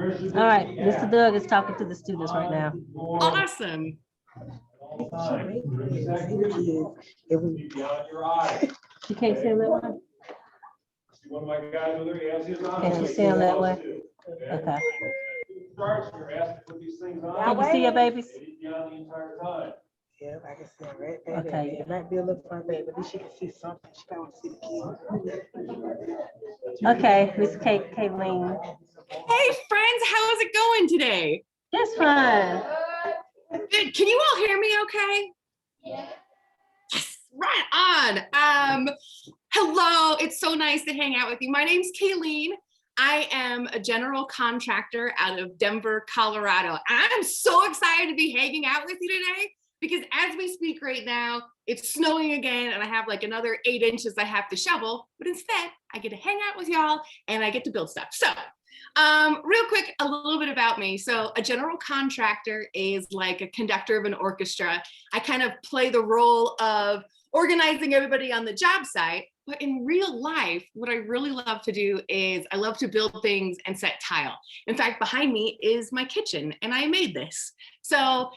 All right, Mr. Doug is talking to the students right now. Awesome. You can't see him that way? Can you see him that way? Okay. Can you see your babies? Yeah, I can see it right there. Okay. It might be a little far back, but then she can see something. She probably see the kids. Okay, Miss Kayleen. Hey friends, how is it going today? That's fine. Good. Can you all hear me okay? Yeah. Yes, right on. Hello, it's so nice to hang out with you. My name's Kayleen. I am a general contractor out of Denver, Colorado. I'm so excited to be hanging out with you today because as we speak right now, it's snowing again and I have like another 8 inches I have to shovel, but instead I get to hang out with y'all and I get to build stuff. So real quick, a little bit about me. So a general contractor is like a conductor of an orchestra. I kind of play the role of organizing everybody on the job site. But in real life, what I really love to do is I love to build things and set tile. In fact, behind me is my kitchen and I made this. So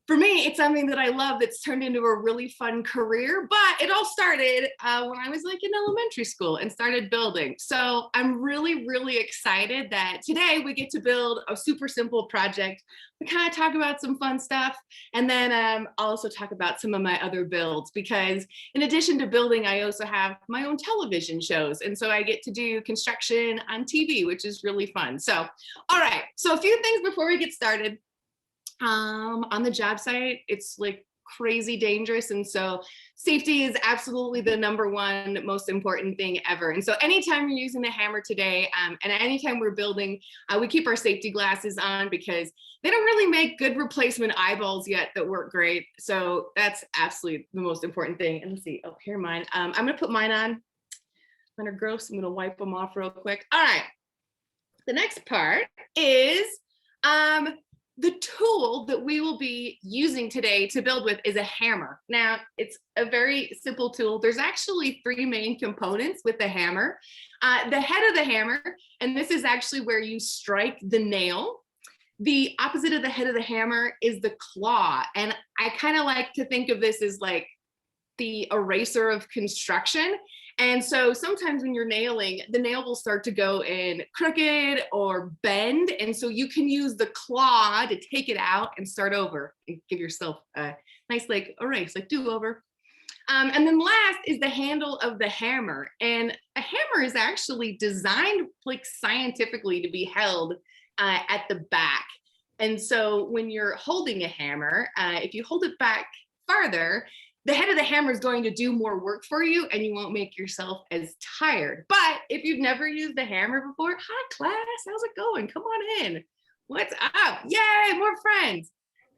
for me, it's something that I love that's turned into a really fun career, but it all started when I was like in elementary school and started building. So I'm really, really excited that today we get to build a super simple project. We kind of talk about some fun stuff and then I'll also talk about some of my other builds because in addition to building, I also have my own television shows. And so I get to do construction on TV, which is really fun. So, all right, so a few things before we get started. On the job site, it's like crazy dangerous. And so safety is absolutely the #1 most important thing ever. And so anytime you're using the hammer today, and anytime we're building, we keep our safety glasses on because they don't really make good replacement eyeballs yet that work great. So that's absolutely the most important thing. And let's see, oh, here are mine. I'm gonna put mine on. Mine are gross, I'm gonna wipe them off real quick. All right, the next part is, the tool that we will be using today to build with is a hammer. Now, it's a very simple tool. There's actually 3 main components with the hammer. The head of the hammer, and this is actually where you strike the nail. The opposite of the head of the hammer is the claw. And I kind of like to think of this as like the eraser of construction. And so sometimes when you're nailing, the nail will start to go in crooked or bend. And so you can use the claw to take it out and start over and give yourself a nice like erase, like do over. And then last is the handle of the hammer. And a hammer is actually designed like scientifically to be held at the back. And so when you're holding a hammer, if you hold it back farther, the head of the hammer is going to do more work for you and you won't make yourself as tired. But if you've never used the hammer before, hi class, how's it going? Come on in. What's up? Yay, more friends.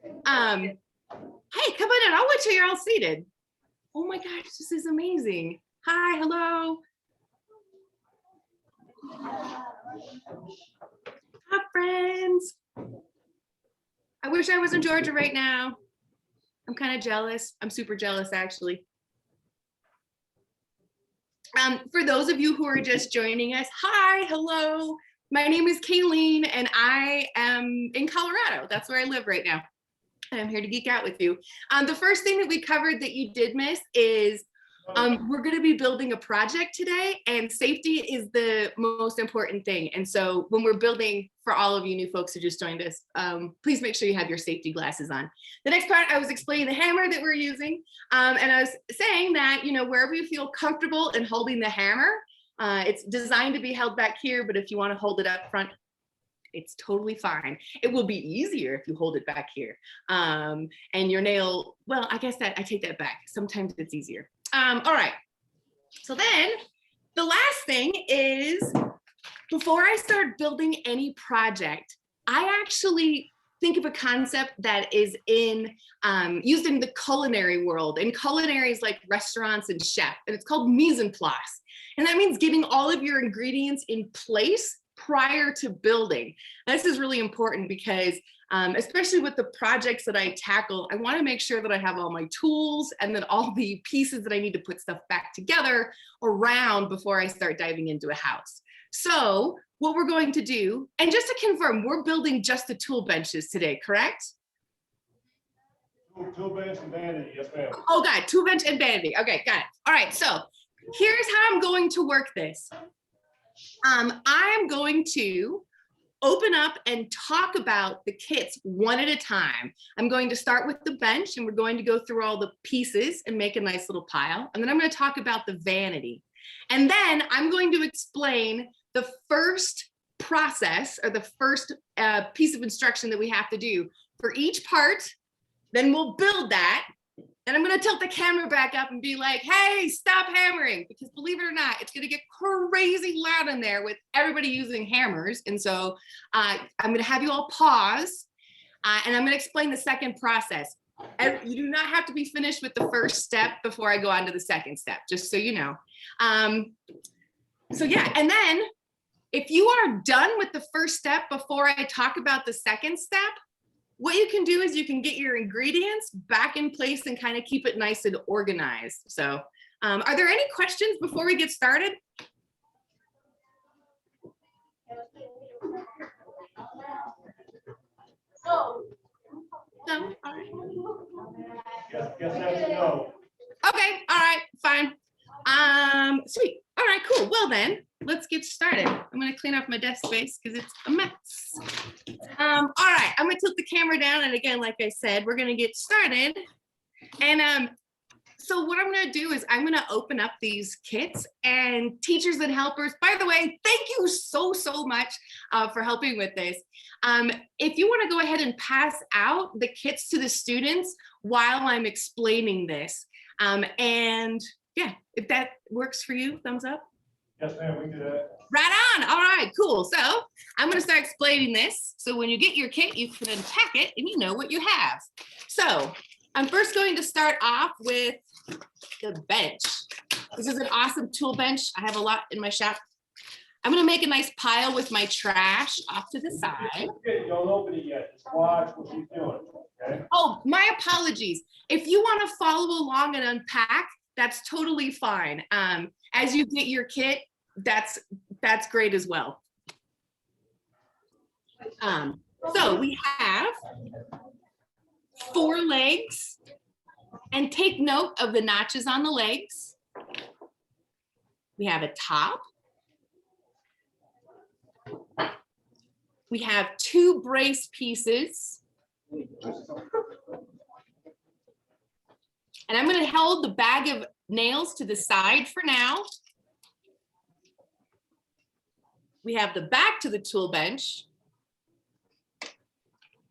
Hey, come on in. I'll wait till you're all seated. Oh my gosh, this is amazing. Hi, hello. Hi, friends. I wish I was in Georgia right now. I'm kind of jealous. I'm super jealous, actually. For those of you who are just joining us, hi, hello. My name is Kayleen, and I am in Colorado. That's where I live right now. I'm here to geek out with you. The first thing that we covered that you did miss is we're going to be building a project today, and safety is the most important thing. And so when we're building, for all of you new folks who just joined us, please make sure you have your safety glasses on. The next part, I was explaining the hammer that we're using. And I was saying that, you know, wherever you feel comfortable in holding the hammer, it's designed to be held back here, but if you want to hold it up front, it's totally fine. It will be easier if you hold it back here. And your nail, well, I guess that I take that back. Sometimes it's easier. All right, so then the last thing is, before I start building any project, I actually think of a concept that is used in the culinary world. And culinary is like restaurants and chef, and it's called mise en place. And that means getting all of your ingredients in place prior to building. And this is really important because especially with the projects that I tackle, I want to make sure that I have all my tools and then all the pieces that I need to put stuff back together around before I start diving into a house. So what we're going to do, and just to confirm, we're building just the tool benches today, correct? Tool bench and vanity, yes ma'am. Oh, got it, tool bench and vanity. Okay, got it. All right, so here's how I'm going to work this. I'm going to open up and talk about the kits one at a time. I'm going to start with the bench, and we're going to go through all the pieces and make a nice little pile. And then I'm going to talk about the vanity. And then I'm going to explain the first process, or the first piece of instruction that we have to do for each part. Then we'll build that. And I'm going to tilt the camera back up and be like, hey, stop hammering. Because believe it or not, it's going to get crazy loud in there with everybody using hammers. And so I'm going to have you all pause, and I'm going to explain the second process. You do not have to be finished with the first step before I go on to the second step, just so you know. So yeah, and then if you are done with the first step before I talk about the second step, what you can do is you can get your ingredients back in place and kind of keep it nice and organized. So are there any questions before we get started? No? All right. Guess that's no. Okay, all right, fine. Sweet. All right, cool. Well then, let's get started. I'm gonna clean up my desk space because it's a mess. All right, I'm gonna tilt the camera down, and again, like I said, we're gonna get started. And so what I'm gonna do is I'm gonna open up these kits, and teachers and helpers, by the way, thank you so much for helping with this. If you wanna go ahead and pass out the kits to the students while I'm explaining this, and yeah, if that works for you, thumbs up. Yes ma'am, we can do that. Right on. All right, cool. So I'm going to start explaining this. So when you get your kit, you can unpack it and you know what you have. So I'm first going to start off with the bench. This is an awesome tool bench. I have a lot in my shop. I'm going to make a nice pile with my trash off to the side. Okay, don't open it yet. Just watch what she's doing. Okay. Oh, my apologies. If you want to follow along and unpack, that's totally fine. As you get your kit, that's great as well. So we have 4 legs, and take note of the notches on the legs. We have a top. We have 2 brace pieces. And I'm going to hold the bag of nails to the side for now. We have the back to the tool bench.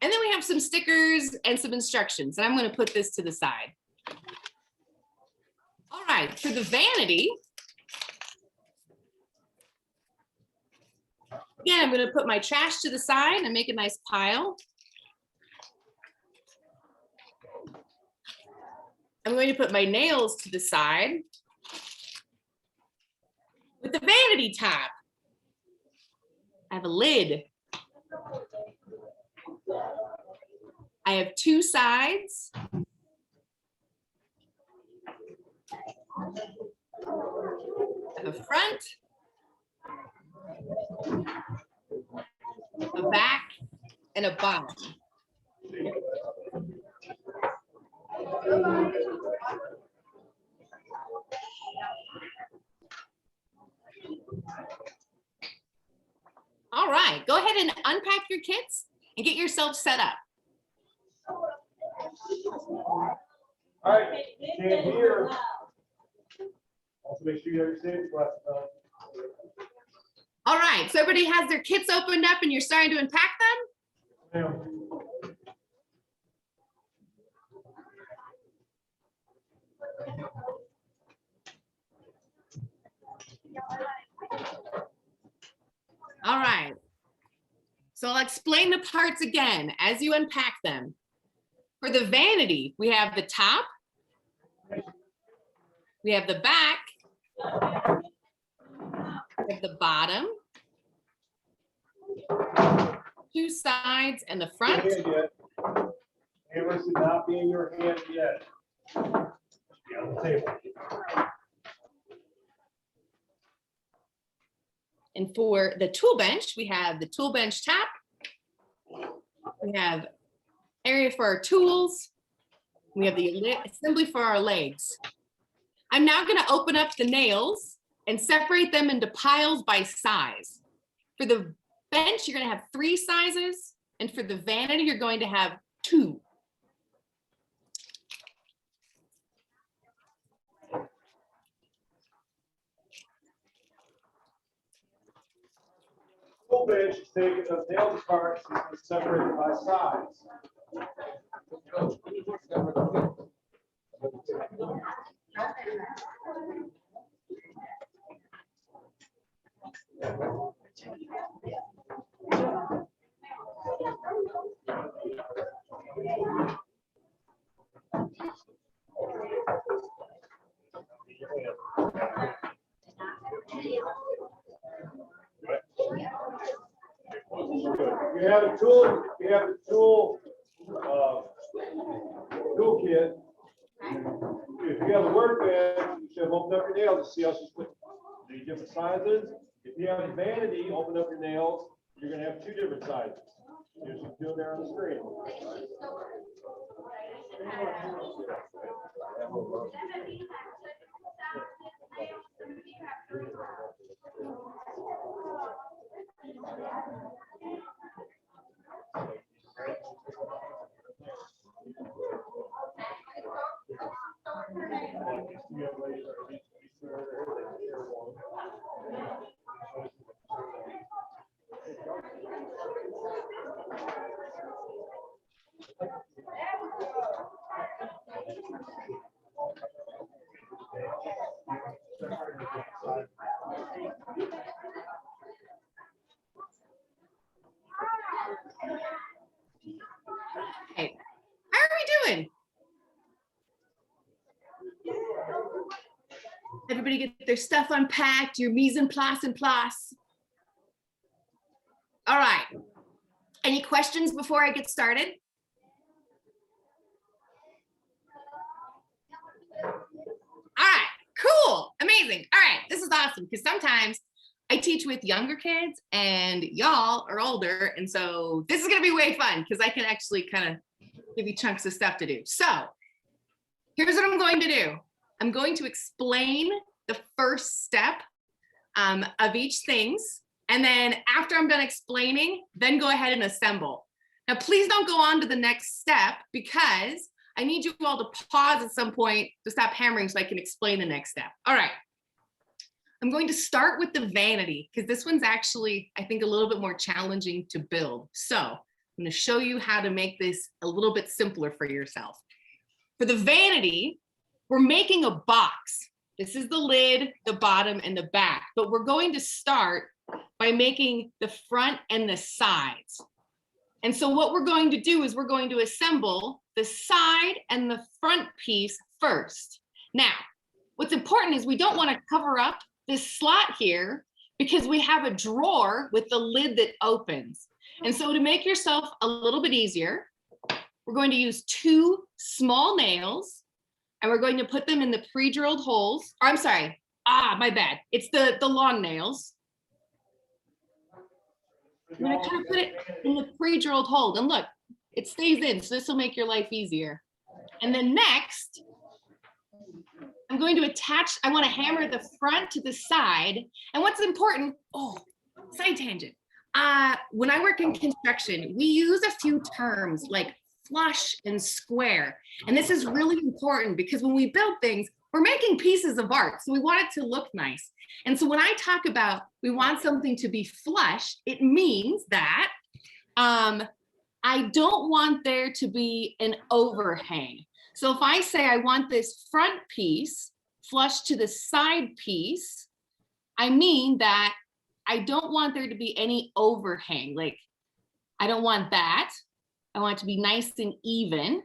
And then we have some stickers and some instructions. And I'm going to put this to the side. All right, for the vanity, again, I'm going to put my trash to the side and make a nice pile. I'm going to put my nails to the side with the vanity top. I have a lid. I have 2 sides. A front, a back, and a bottom. All right, go ahead and unpack your kits and get yourself set up. All right, stand here. Also make sure you have your safety glasses on. All right, so everybody has their kits opened up and you're starting to unpack them? Ma'am. All right. So I'll explain the parts again as you unpack them. For the vanity, we have the top, we have the back, we have the bottom, 2 sides, and the front. Hammer should not be in your hand yet. Be on the table. And for the tool bench, we have the tool bench top. We have area for our tools. We have the assembly for our legs. I'm now going to open up the nails and separate them into piles by size. For the bench, you're going to have 3 sizes. And for the vanity, you're going to have 2. Tool bench is taking the nails apart and separated by size. You have a tool. You have a tool toolkit. If you have a workbench, you should have opened up your nails to see how she's put the different sizes. If you have a vanity, open up your nails. You're going to have 2 different sizes. You're just doing there on the screen. Okay, how are we doing? Everybody get their stuff unpacked, your mise en place and place. All right. Any questions before I get started? All right, cool, amazing. All right, this is awesome because sometimes I teach with younger kids and y'all are older. And so this is gonna be way fun because I can actually kind of give you chunks of stuff to do. So here's what I'm going to do. I'm going to explain the first step of each things. And then after I'm done explaining, then go ahead and assemble. Now, please don't go on to the next step because I need you all to pause at some point to stop hammering so I can explain the next step. All right. I'm going to start with the vanity because this one's actually, I think, a little bit more challenging to build. So I'm going to show you how to make this a little bit simpler for yourself. For the vanity, we're making a box. This is the lid, the bottom, and the back. But we're going to start by making the front and the sides. And so what we're going to do is we're going to assemble the side and the front piece first. Now, what's important is we don't want to cover up this slot here because we have a drawer with the lid that opens. And so to make yourself a little bit easier, we're going to use 2 small nails and we're going to put them in the pre-drilled holes. Or I'm sorry, my bad. It's the long nails. I'm gonna kind of put it in the pre-drilled hole and look, it stays in, so this will make your life easier. And then next, I'm going to attach, I want to hammer the front to the side. And what's important, side tangent. When I work in construction, we use a few terms like flush and square. And this is really important because when we build things, we're making pieces of art. So we want it to look nice. And so when I talk about we want something to be flush, it means that I don't want there to be an overhang. So if I say I want this front piece flush to the side piece, I mean that I don't want there to be any overhang. Like, I don't want that. I want it to be nice and even.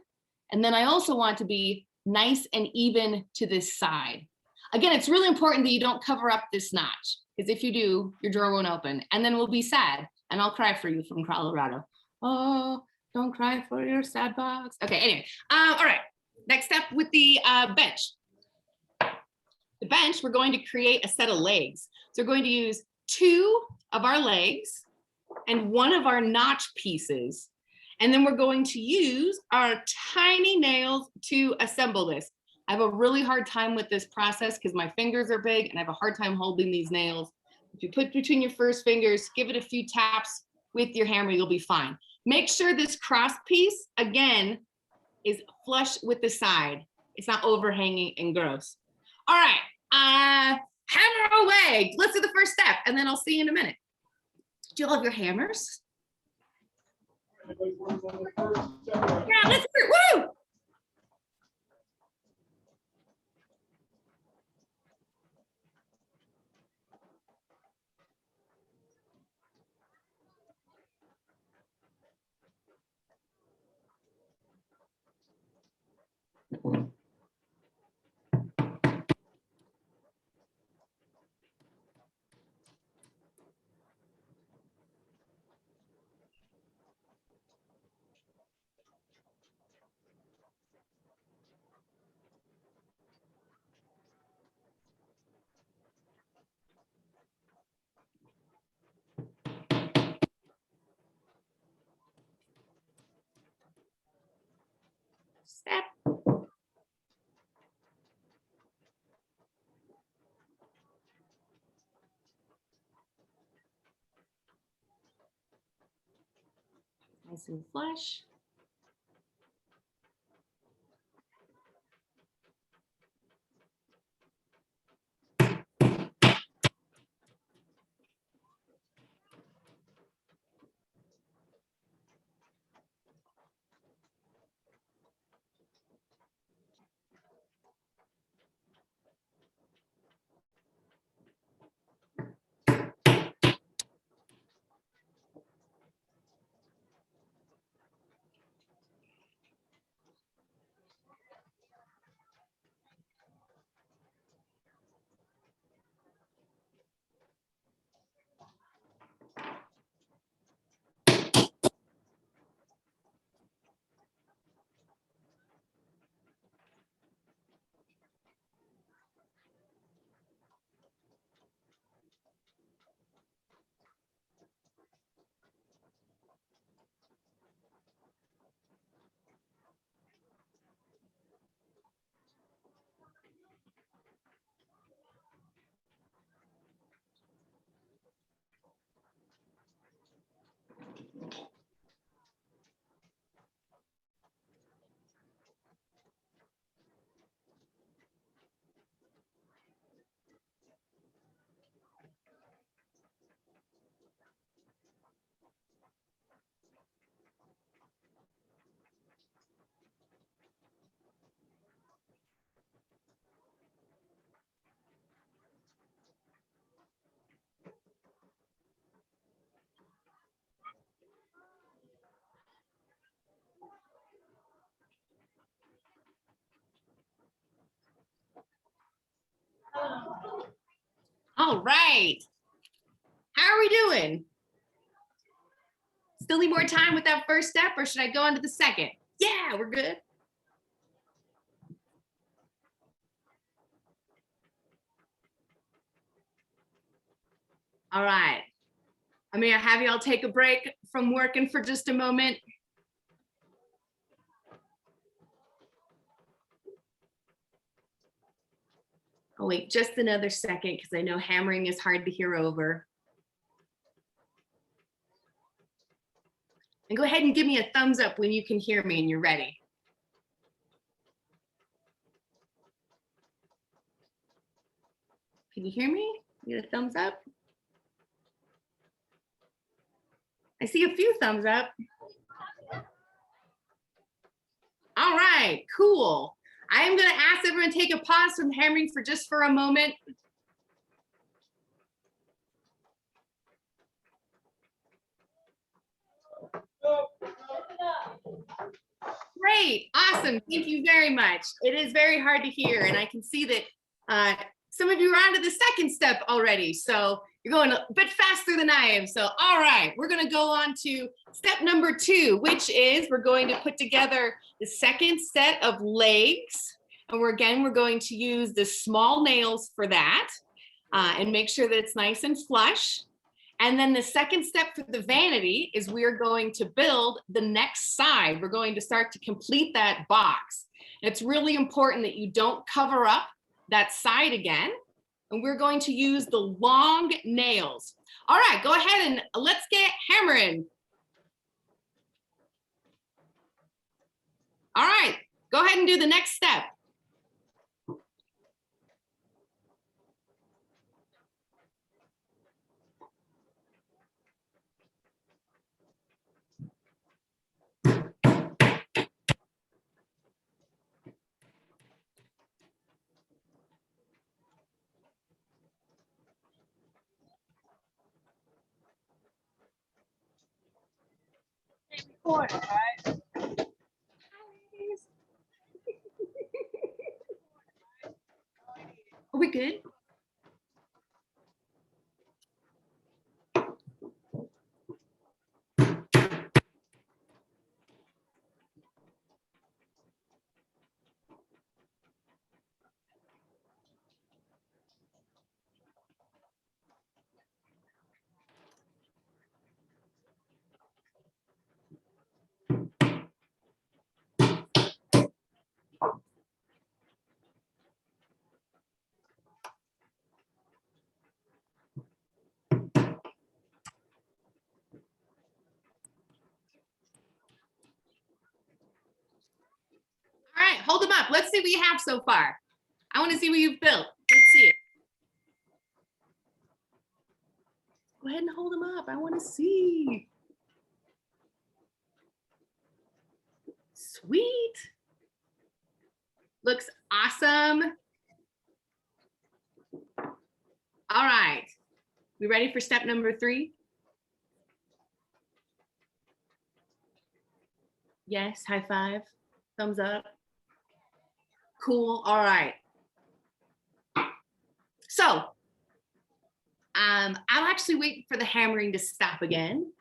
And then I also want to be nice and even to this side. Again, it's really important that you don't cover up this notch, because if you do, your drawer won't open, and then we'll be sad, and I'll cry for you from Colorado. Oh, don't cry for your sad box. Okay, anyway, all right. Next step with the bench. The bench, we're going to create a set of legs. So we're going to use 2 of our legs and 1 of our notch pieces. And then we're going to use our tiny nails to assemble this. I have a really hard time with this process because my fingers are big and I have a hard time holding these nails. If you put between your first fingers, give it a few taps with your hammer, you'll be fine. Make sure this cross piece, again, is flush with the side. It's not overhanging and gross. All right, hammer away. Let's do the first step and then I'll see you in a minute. Do you all have your hammers? Yeah, let's hear it. Woo! Step. Nice and flush. All right. How are we doing? Still need more time with that first step, or should I go on to the second? Yeah, we're good. All right. I'm gonna have y'all take a break from working for just a moment. I'll wait just another second because I know hammering is hard to hear over. And go ahead and give me a thumbs up when you can hear me and you're ready. Can you hear me? You get a thumbs up? I see a few thumbs up. All right, cool. I am going to ask everyone to take a pause from hammering for just a moment. Great, awesome, thank you very much. It is very hard to hear, and I can see that some of you are on to the second step already, so you're going a bit faster than I am. So, all right, we're gonna go on to step number 2, which is we're going to put together the second set of legs. And we're going to use the small nails for that. and make sure that it's nice and flush. And then the second step for the vanity is we are going to build the next side. We're going to start to complete that box. And it's really important that you don't cover up that side again. And we're going to use the long nails. All right, go ahead and let's get hammering. All right, go ahead and do the next step. Recording, right? Are we good? All right, hold them up. Let's see what you have so far. I want to see what you've built. Let's see it. Go ahead and hold them up. I want to see. Sweet. Looks awesome. All right. We ready for step number 3? Yes, high five, thumbs up. Cool, all right. So, I'll actually wait for the hammering to stop again.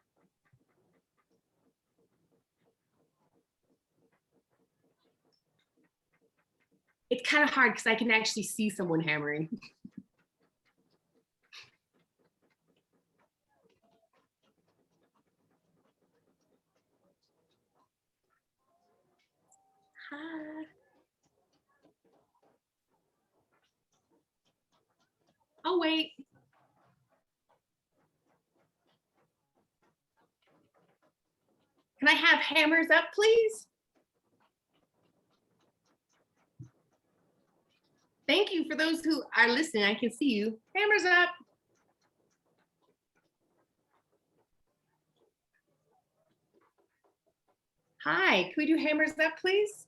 It's kind of hard because I can actually see someone hammering. Hi. I'll wait. Can I have hammers up, please? Thank you for those who are listening. I can see you. Hammers up. Hi, can we do hammers up, please?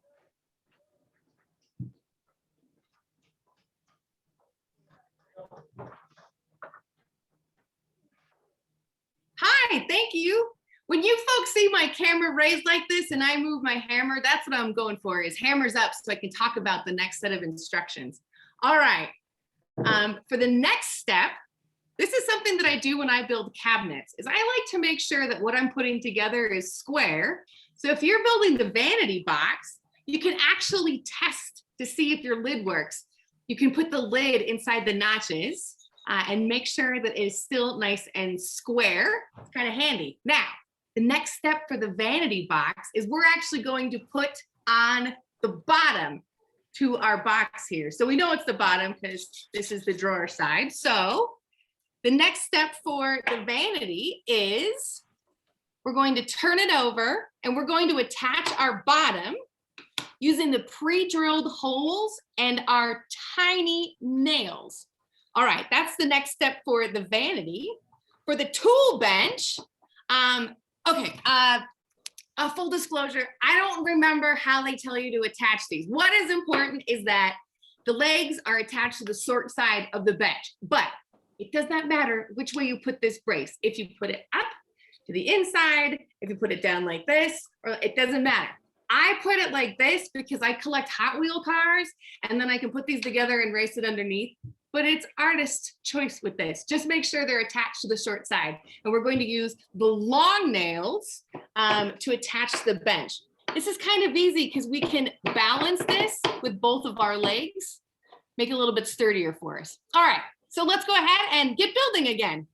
Hi, thank you. When you folks see my camera raised like this and I move my hammer, that's what I'm going for, is hammers up so I can talk about the next set of instructions. All right, for the next step, this is something that I do when I build cabinets, is I like to make sure that what I'm putting together is square. So if you're building the vanity box, you can actually test to see if your lid works. You can put the lid inside the notches and make sure that it is still nice and square. It's kind of handy. Now, the next step for the vanity box is we're actually going to put on the bottom to our box here. So we know it's the bottom because this is the drawer side. So the next step for the vanity is we're going to turn it over and we're going to attach our bottom using the pre-drilled holes and our tiny nails. All right, that's the next step for the vanity. For the tool bench, full disclosure, I don't remember how they tell you to attach these. What is important is that the legs are attached to the short side of the bench, but it does not matter which way you put this brace. If you put it up to the inside, if you put it down like this, or it doesn't matter. I put it like this because I collect Hot Wheel cars and then I can put these together and race it underneath. But it's artist choice with this. Just make sure they're attached to the short side. And we're going to use the long nails to attach the bench. This is kind of easy because we can balance this with both of our legs, make it a little bit sturdier for us. All right, So let's go ahead and get building again.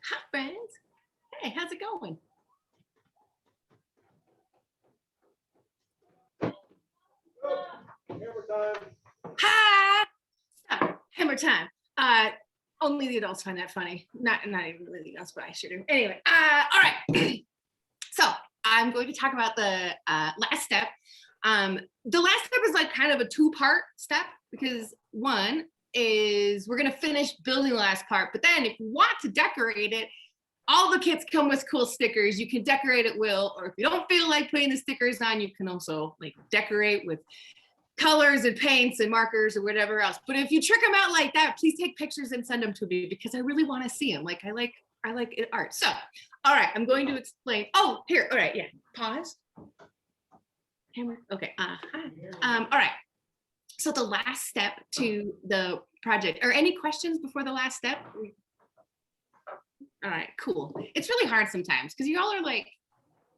Hi, friends. Hey, how's it going? Hammer time. Hi. Hammer time. Only the adults find that funny. Not even really the adults, but I sure do. Anyway, all right. So I'm going to talk about the last step. The last step is like kind of a two-part step because one is we're gonna finish building the last part, but then if you want to decorate it, all the kits come with cool stickers. You can decorate at will, or if you don't feel like putting the stickers on, you can also like decorate with colors and paints and markers or whatever else. But if you trick them out like that, please take pictures and send them to me because I really want to see them. Like I like art. So, all right, I'm going to explain. Oh, here. All right, yeah. Pause. Hammer. Okay. All right. So the last step to the project, or any questions before the last step? All right, cool. It's really hard sometimes because you all are like,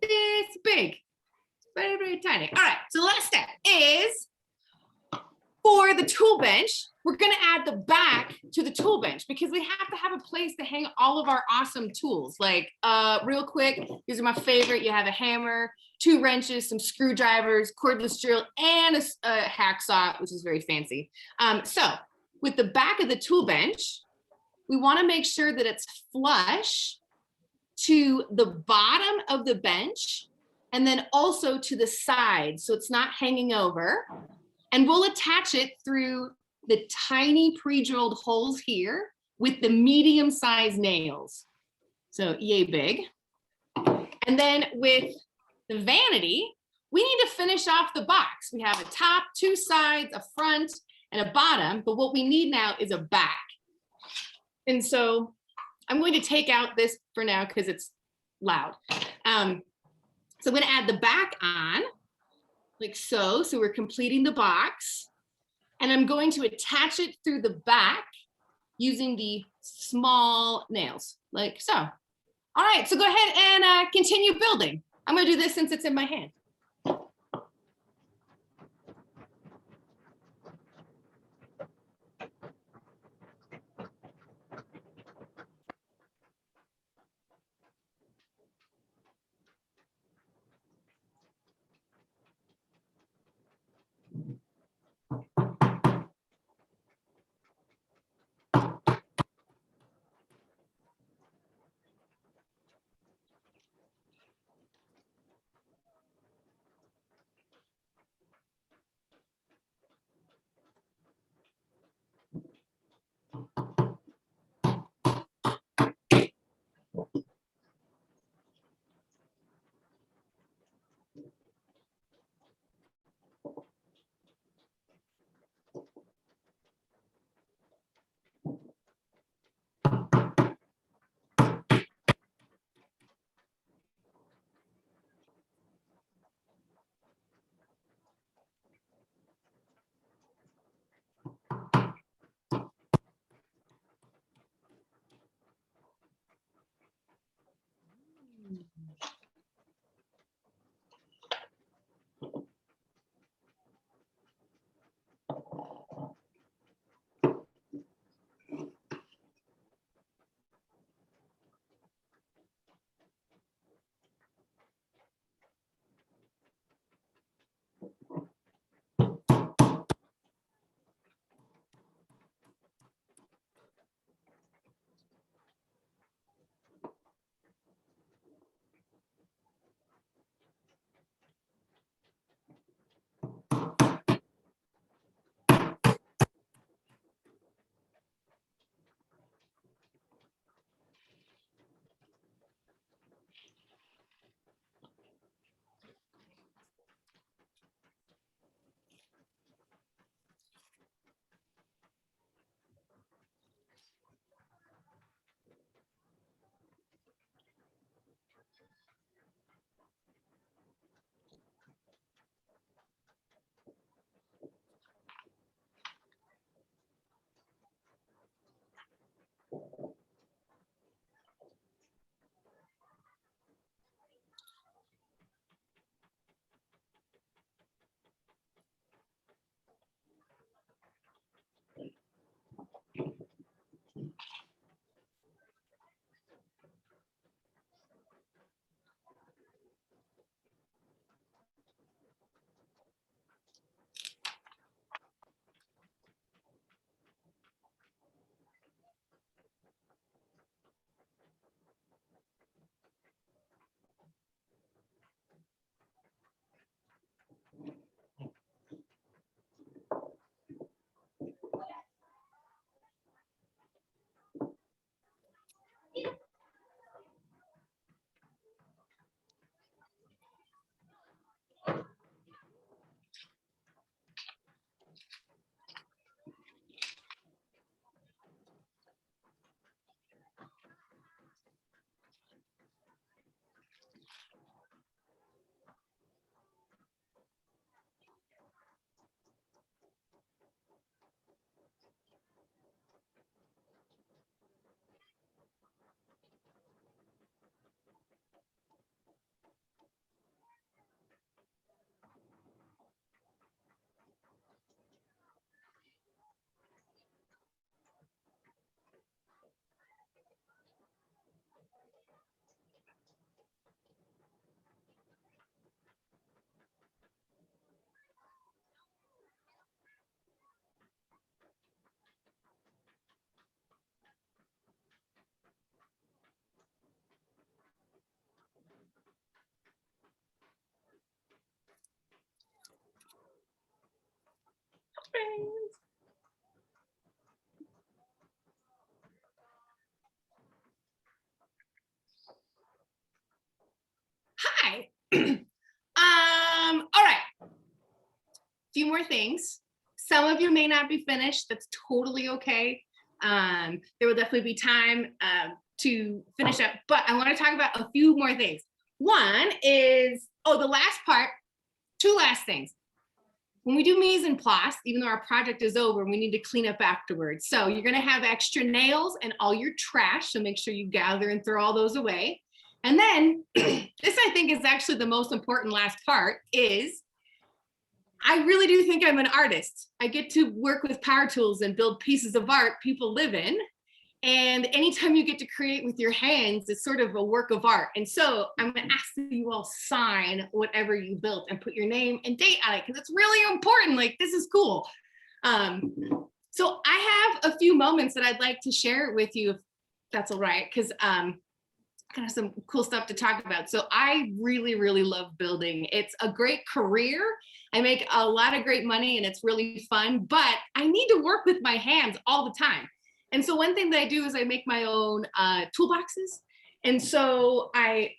it's big, it's very, very tiny. All right, so the last step is for the tool bench, we're gonna add the back to the tool bench because we have to have a place to hang all of our awesome tools. Like real quick, these are my favorite. You have a hammer, 2 wrenches, some screwdrivers, cordless drill, and a hacksaw, which is very fancy. So with the back of the tool bench, we wanna make sure that it's flush to the bottom of the bench and then also to the side, so it's not hanging over. And we'll attach it through the tiny pre-drilled holes here with the medium-sized nails. So yay big. And then with the vanity, we need to finish off the box. We have a top, 2 sides, a front, and a bottom, but what we need now is a back. And so I'm going to take out this for now because it's loud. So I'm going to add the back on. Like so. So we're completing the box and I'm going to attach it through the back using the small nails like so. All right, so go ahead and continue building. I'm gonna do this since it's in my hand. Hi. All right. A few more things. Some of you may not be finished. That's totally okay. There will definitely be time to finish up, but I want to talk about a few more things. One is, the last part, two last things. When we do mise en place, even though our project is over, we need to clean up afterwards. So you're gonna have extra nails and all your trash, so make sure you gather and throw all those away. And then, this I think is actually the most important last part is, I really do think I'm an artist. I get to work with power tools and build pieces of art people live in. And anytime you get to create with your hands, it's sort of a work of art. And so I'm gonna ask that you all sign whatever you built and put your name and date on it, because it's really important. Like, this is cool. So I have a few moments that I'd like to share with you, if that's all right, because kind of some cool stuff to talk about. So I really, really love building. It's a great career. I make a lot of great money and it's really fun, but I need to work with my hands all the time. And so one thing that I do is I make my own toolboxes. And so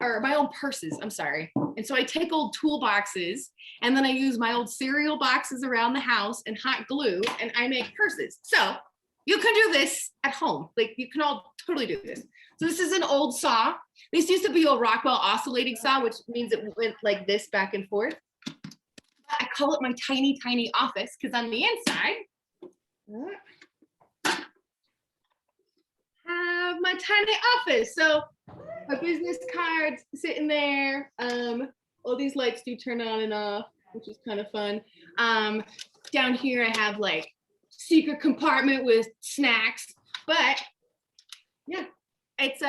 or my own purses, I'm sorry. And so I take old toolboxes and then I use my old cereal boxes around the house and hot glue and I make purses. So you can do this at home. Like, you can all totally do this. So this is an old saw. This used to be a Rockwell Oscillating Saw, which means it went like this back and forth. I call it my tiny, tiny office because on the inside, have my tiny office. So my business cards sitting there. All these lights do turn on and off, which is kind of fun. Down here I have like secret compartment with snacks, but yeah, it's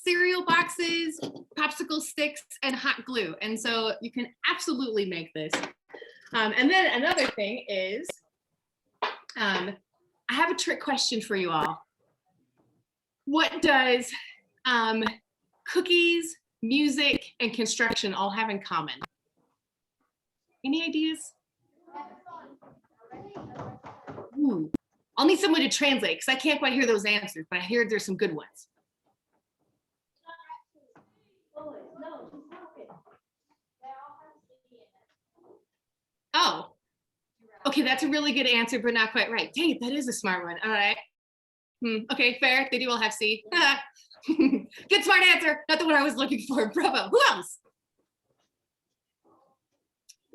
cereal boxes, popsicle sticks, and hot glue. And so you can absolutely make this. And then another thing is, I have a trick question for you all. What does cookies, music, and construction all have in common? Any ideas? Ooh. I'll need someone to translate because I can't quite hear those answers, but I hear there's some good ones. Oh, okay, that's a really good answer, but not quite right. Dang it, that is a smart one. All right. Okay, fair. They do all have C. Good, smart answer. Not the one I was looking for. Bravo. Who else?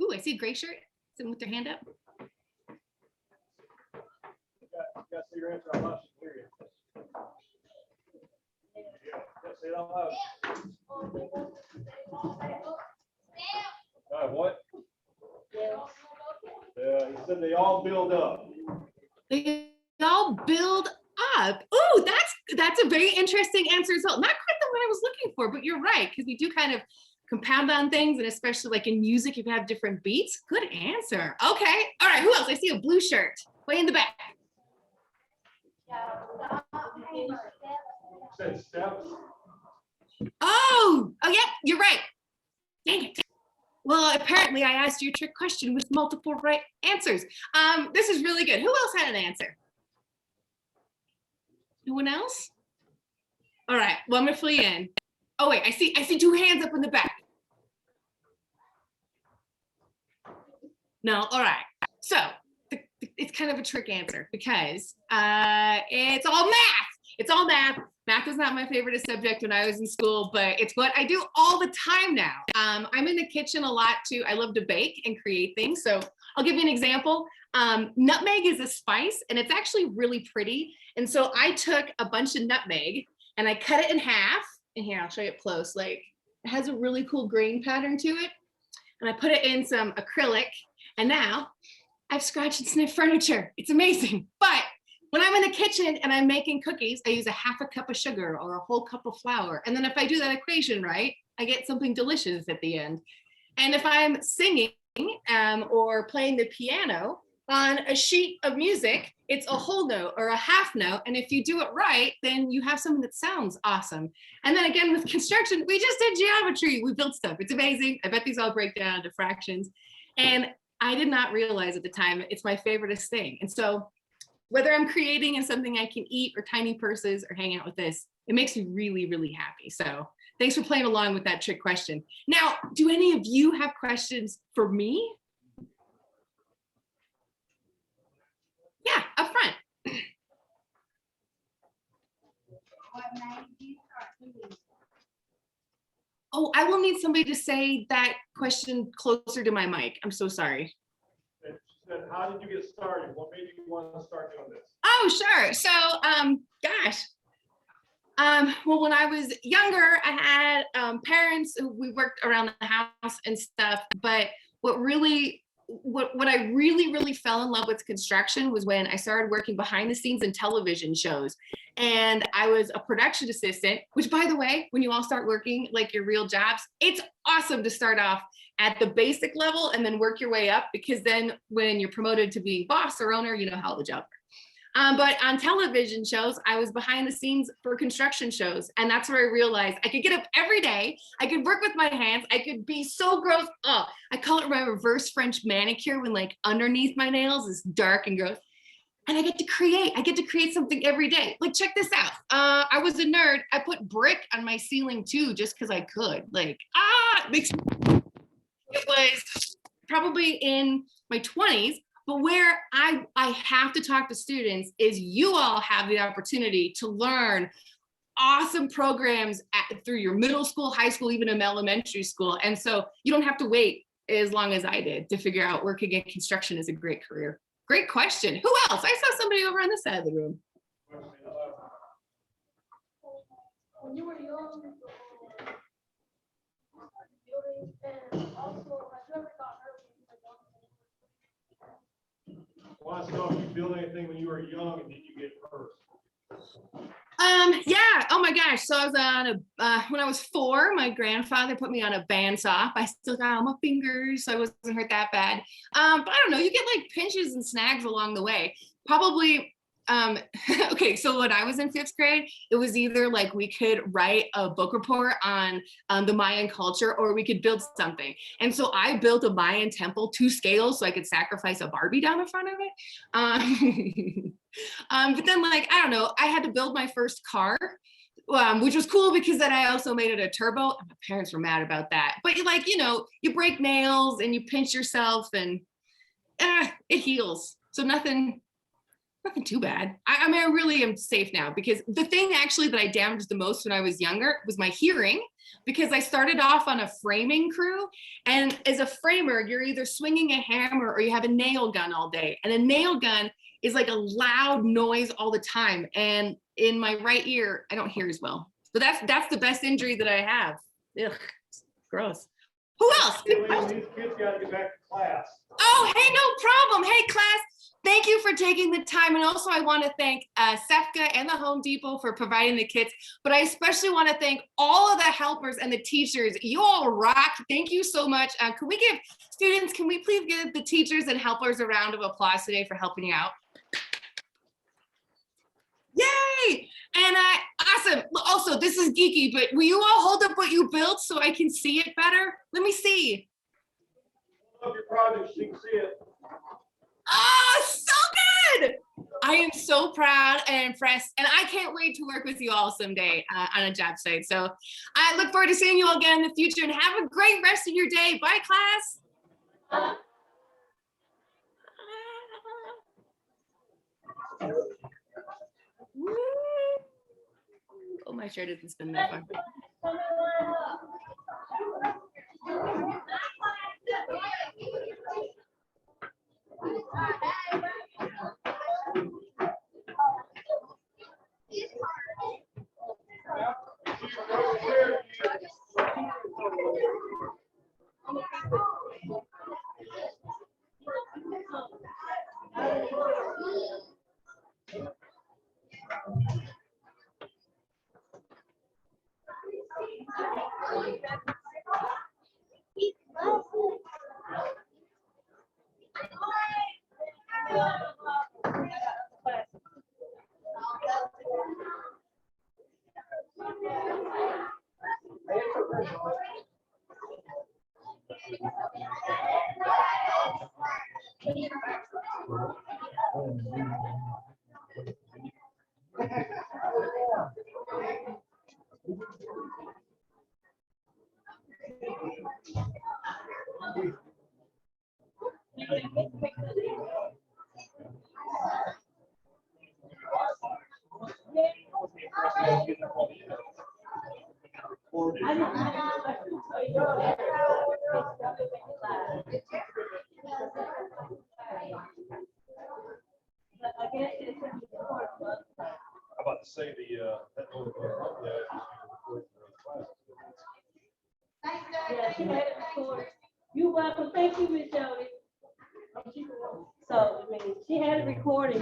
Ooh, I see a gray shirt. Someone with their hand up. You got to say your answer out loud. Hear you. Yeah, say it out loud. What? Yeah, he said they all build up. They all build up. Ooh, that's a very interesting answer as well. Not quite the one I was looking for, but you're right, because we do kind of compound on things, and especially like in music, if you have different beats. Good answer. Okay. All right. Who else? I see a blue shirt way in the back. Said steps. Oh, yeah, you're right. Dang it. Well, apparently I asked you a trick question with multiple right answers. This is really good. Who else had an answer? No one else? All right, well, I'm gonna fill you in. Oh wait, I see 2 hands up in the back. No, all right. So it's kind of a trick answer because it's all math. It's all math. Math was not my favorite subject when I was in school, but it's what I do all the time now. I'm in the kitchen a lot too. I love to bake and create things. So I'll give you an example. Nutmeg is a spice and it's actually really pretty. And so I took a bunch of nutmeg and I cut it in half. And here, I'll show you up close. Like, it has a really cool grain pattern to it. And I put it in some acrylic. And now I've scratched and sniffed furniture. It's amazing. But when I'm in the kitchen and I'm making cookies, I use a half a cup of sugar or a whole cup of flour. And then if I do that equation right, I get something delicious at the end. And if I'm singing or playing the piano on a sheet of music, it's a whole note or a half note. And if you do it right, then you have something that sounds awesome. And then again, with construction, we just did geometry. We built stuff. It's amazing. I bet these all break down to fractions. And I did not realize at the time it's my favoriteest thing. And so whether I'm creating in something I can eat or tiny purses or hang out with this, it makes me really, really happy. So thanks for playing along with that trick question. Now, do any of you have questions for me? Yeah, up front. Oh, I will need somebody to say that question closer to my mic. I'm so sorry. She said, how did you get started? What made you want to start doing this? Oh, sure. So, gosh. Well, when I was younger, I had parents who we worked around the house and stuff. But what I really fell in love with construction was when I started working behind the scenes in television shows. And I was a production assistant, which, by the way, when you all start working like your real jobs, it's awesome to start off at the basic level and then work your way up, because then when you're promoted to being boss or owner, you know how the job works. But on television shows, I was behind the scenes for construction shows. And that's where I realized I could get up every day. I could work with my hands. I could be so gross. Oh, I call it my reverse French manicure, when like underneath my nails is dark and gross. And I get to create something every day. Like, check this out. I was a nerd. I put brick on my ceiling too, just because I could. Like, it was probably in my 20s. But where I have to talk to students is you all have the opportunity to learn awesome programs through your middle school, high school, even in elementary school. And so you don't have to wait as long as I did to figure out working in construction is a great career. Great question. Who else? I saw somebody over on this side of the room. When you were young, and also, have you ever got hurt? I want to know if you built anything when you were young and did you get hurt? Yeah. Oh my gosh. So I was on when I was 4, my grandfather put me on a bandsaw. I still got all my fingers, so I wasn't hurt that bad. But I don't know, you get like pinches and snags along the way. Probably, okay, so when I was in 5th grade, it was either like we could write a book report on the Mayan culture, or we could build something. And so I built a Mayan temple to scale so I could sacrifice a Barbie down the front of it. But then, like, I don't know, I had to build my first car, which was cool because then I also made it a turbo. My parents were mad about that. But like, you know, you break nails and you pinch yourself and it heals. So nothing too bad. I mean, I really am safe now, because the thing actually that I damaged the most when I was younger was my hearing, because I started off on a framing crew. And as a framer, you're either swinging a hammer or you have a nail gun all day. And a nail gun is like a loud noise all the time. And in my right ear, I don't hear as well. So that's the best injury that I have. Ugh, gross. Who else? These kids got to get back to class. Oh, hey, no problem. Hey, class. Thank you for taking the time. And also I want to thank SEFCA and the Home Depot for providing the kits, but I especially want to thank all of the helpers and the teachers. You all rock. Thank you so much. Can we please give the teachers and helpers a round of applause today for helping you out? Yay! And awesome. Also, this is geeky, but will you all hold up what you built so I can see it better? Let me see. Love your project, you can see it. Oh, so good. I am so proud and impressed, and I can't wait to work with you all someday on a job site. So I look forward to seeing you all again in the future, and have a great rest of your day. Bye, class. Oh, my shirt isn't spin that far. I'm about to say that noise up there. Yeah, she had it recorded. You're welcome. Thank you, Miss Jody. So, I mean, she had it recorded.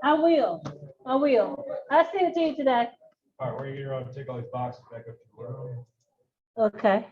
I will. I'll send it to you today. All right, we're gonna take all these boxes back up to the room. Okay.